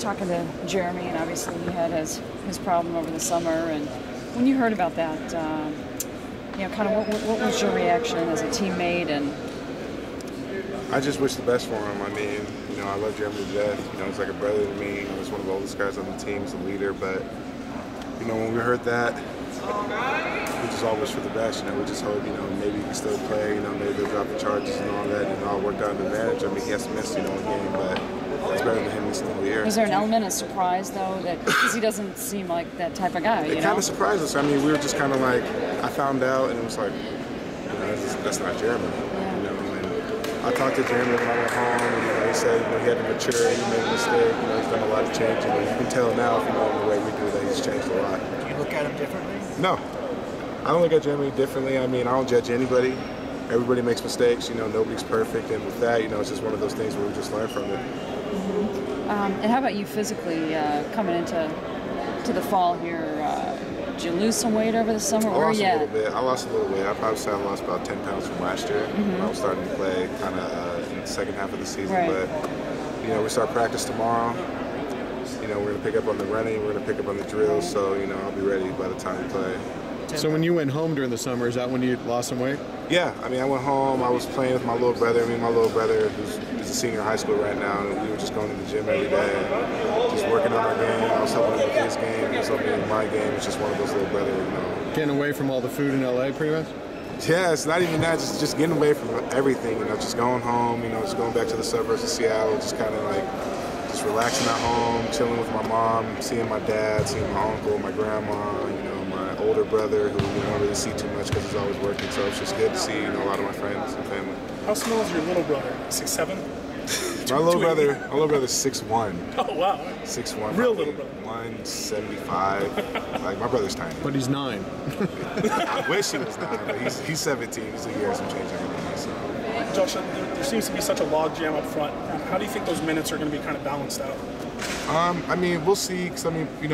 talking to Jeremy, and obviously he had his problem over the summer. And when you heard about that, kind of what was your reaction as a teammate? And I just wish the best for him. I mean, I love Jeremy to death. He's like a brother to me. He's one of the oldest guys on the team. He's a leader. But, when we heard that, we just all wish for the best. We just hope, maybe he can still play. Maybe they'll drop the charges and all that. All worked out in advantage. I mean, he has to miss, a game, but it's better than him missing the whole year. Was there an element of surprise, though, because he doesn't seem like that type of guy? It kind of surprised us. I mean, we were just kind of like, I found out, and it was like, that's not Jeremy. And I talked to Jeremy when I went home, and he said, he had to mature, he made a mistake, he's done a lot of change, and you can tell now, from the way we do that, he's changed a lot. Do you look at him differently? No. I don't look at Jeremy differently. I mean, I don't judge anybody. Everybody makes mistakes. Nobody's perfect. And with that, it's just one of those things where we just learn from it. Mm-hmm. And how about you physically coming into the fall here? Did you lose some weight over the summer? I lost a little bit. I lost a little weight. I probably say I lost about 10 pounds from last year when I was starting to play kind of in the second half of the season. Right. But, we start practice tomorrow. We're going to pick up on the running. We're going to pick up on the drills. So, I'll be ready by the time we play. So when you went home during the summer, is that when you lost some weight? Yeah, I mean, I went home. I was playing with my little brother. My little brother, who's a senior in high school right now, and we were just going to the gym every day, just working on our game. I was helping him with his game. He was helping me with my game. It's just one of those little brothers, Getting away from all the food in LA, pretty much? Yeah, it's not even that. Just getting away from everything, just going home, just going back to the suburbs of Seattle, just kind of like just relaxing at home, chilling with my mom, seeing my dad, seeing my uncle, my grandma, my older brother who we don't really see too much because he's always working. So it's just good to see, a lot of my friends and family. How small is your little brother? 6'7"? My little brother's 6'1". Oh wow. 6'1". Real little brother. 175. Like my brother's tiny. But he's 9. I wish he was 9, but he's 17. He's a year some change everything. So. Josh, there seems to be such a log jam up front. How do you think those minutes are going to be kind of balanced out? I mean, we'll see. Because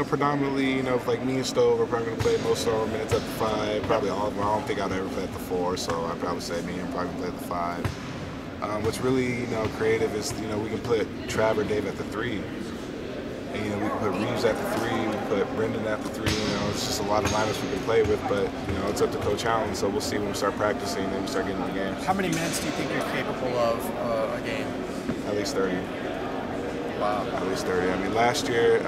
predominantly, like me and Stove are probably going to play most of our minutes at the 5. Probably all of them. I don't think I'd ever play at the 4. So I'd probably say me and probably play at the 5. What's really, creative is, we can put Trav or Dave at the 3. And, we can put Reeves at the 3. We can put Brendan at the 3. It's just a lot of lineups we can play with. But, it's up to Coach Allen. So we'll see when we start practicing and we start getting in the games. How many minutes do you think you're capable of a game? At least 30. Wow. At least 30. I mean, last year,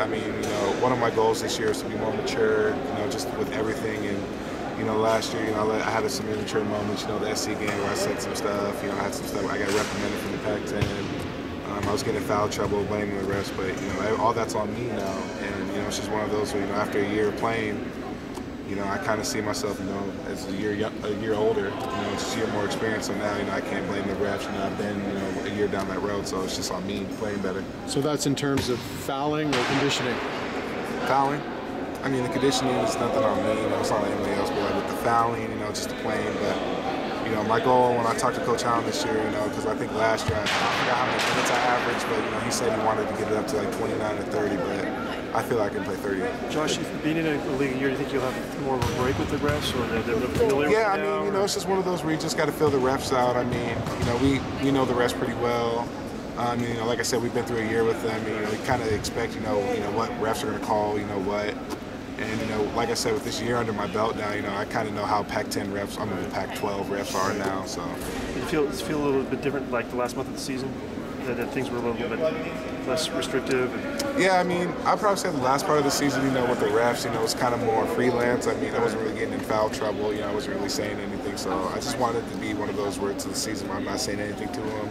one of my goals this year is to be more mature, just with everything. And, last year, I had some immature moments, the SC game where I said some stuff, I had some stuff, I got reprimanded from the Pac-10. I was getting in foul trouble, blaming the refs, but, all that's on me now. And, it's just one of those where, after a year playing, I kind of see myself, as a year older, just a year more experience. So now, I can't blame the refs. I've been, a year down that road, so it's just on me playing better. So that's in terms of fouling or conditioning? Fouling. I mean, the conditioning is nothing on me. It's not on anybody else. But like with the fouling, just the playing. But my goal when I talked to Coach Allen this year, because I think last year I forgot how many minutes I averaged, but he said he wanted to get it up to like 29 or 30, but I feel like I can play 30. Josh, being in a league a year, do you think you'll have more of a break with the refs, or they're familiar with Yeah, it now, I mean, it's just one of those where you just got to feel the refs out. I mean, we know the refs pretty well. Like I said, we've been through a year with them. We kind of expect, what refs are going to call, what. And, like I said, with this year under my belt now, I kind of know how Pac-10 refs, the Pac-12 refs are now, so. Did it feel a little bit different, like the last month of the season? That things were a little bit less restrictive? Yeah, I'd probably say the last part of the season, with the refs, was kind of more freelance. I wasn't really getting in foul trouble, I wasn't really saying anything, so I just wanted to be one of those where it's the season where I'm not saying anything to them.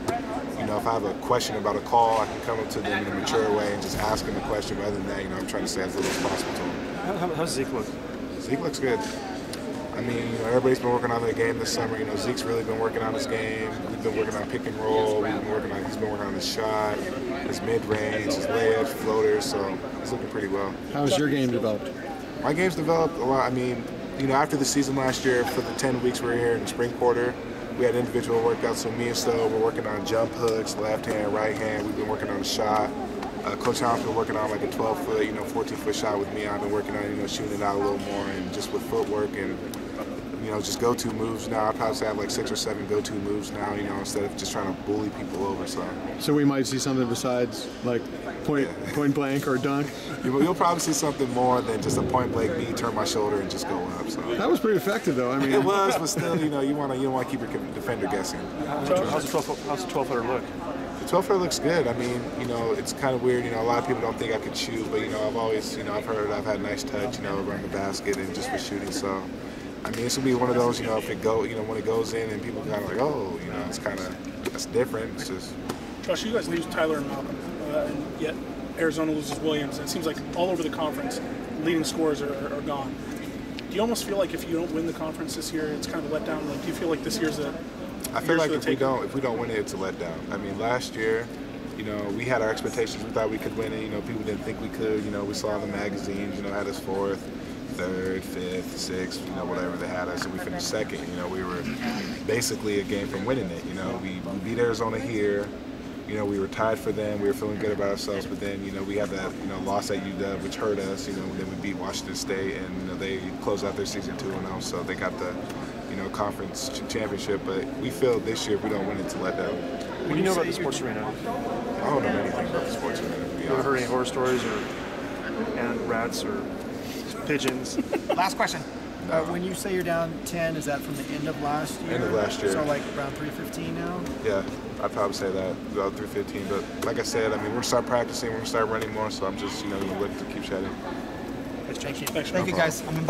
If I have a question about a call, I can come up to them in a mature way and just ask them a question. But other than that, I'm trying to say as little as possible to them. How's Zeke look? Zeke looks good. Everybody's been working on their game this summer. Zeke's really been working on his game. We've been working on pick and roll. He's been working on his shot, his mid-range, his layups, floaters, so he's looking pretty well. How's your game developed? My game's developed a lot. After the season last year, for the 10 weeks we were here in the spring quarter, we had individual workouts. So me and Stowe were working on jump hooks, left hand, right hand. We've been working on the shot. Coach Allen's been working on like a 12-foot, 14-foot shot with me. I've been working on, shooting it out a little more and just with footwork and, you know, just go-to moves now. I'd probably say I have like 6 or 7 go-to moves now, you know, instead of just trying to bully people over. So we might see something besides like point blank or dunk. You'll probably see something more than just a point blank me turn my shoulder and just go up. So That was pretty effective, though. I mean, it was, but still, you know, you don't want to keep your defender guessing. How's the 12-footer look? The 12-footer looks good. I mean, you know, it's kind of weird. You know, a lot of people don't think I could shoot, but you know, I've always, you know, I've heard I've had nice touch, you know, around the basket and just for shooting. So, I mean, it's gonna be one of those, you know, if it go, you know, when it goes in and people kind of like, oh, you know, it's kind of that's different. It's just. Josh, you guys lose Tyler and Malcolm, and yet Arizona loses Williams. And it seems like all over the conference, leading scorers are gone. Do you almost feel like if you don't win the conference this year, it's kind of a letdown? Like, do you feel like this year's I feel like if we don't win it, it's a letdown. I mean, last year, you know, we had our expectations. We thought we could win it. You know, people didn't think we could. You know, we saw in the magazines, you know, had us 4th, 3rd, 5th, 6th, you know, whatever they had us, and we finished 2nd. You know, we were basically a game from winning it. You know, we beat Arizona here. You know, we were tied for them. We were feeling good about ourselves, but then, you know, we had that, you know, loss at UW, which hurt us. You know, then we beat Washington State, and you know, they closed out their season 2-0, so they got the, you know, conference championship. But we feel this year if we don't win it, it's a letdown. What do you know about the sports arena? I don't know anything about the sports arena, to be You ever honest. heard any horror stories and rats or pigeons? Last question. When you say you're down 10, is that from the end of last year? End of last year. So like around 3:15 now? Yeah, I'd probably say that, about 3:15. But like I said, I mean, we're going to start practicing, we're going to start running more, so I'm just, you know, going to look to keep shedding. Thank you. Thanks, Thank you, guys. I'm embarrassed.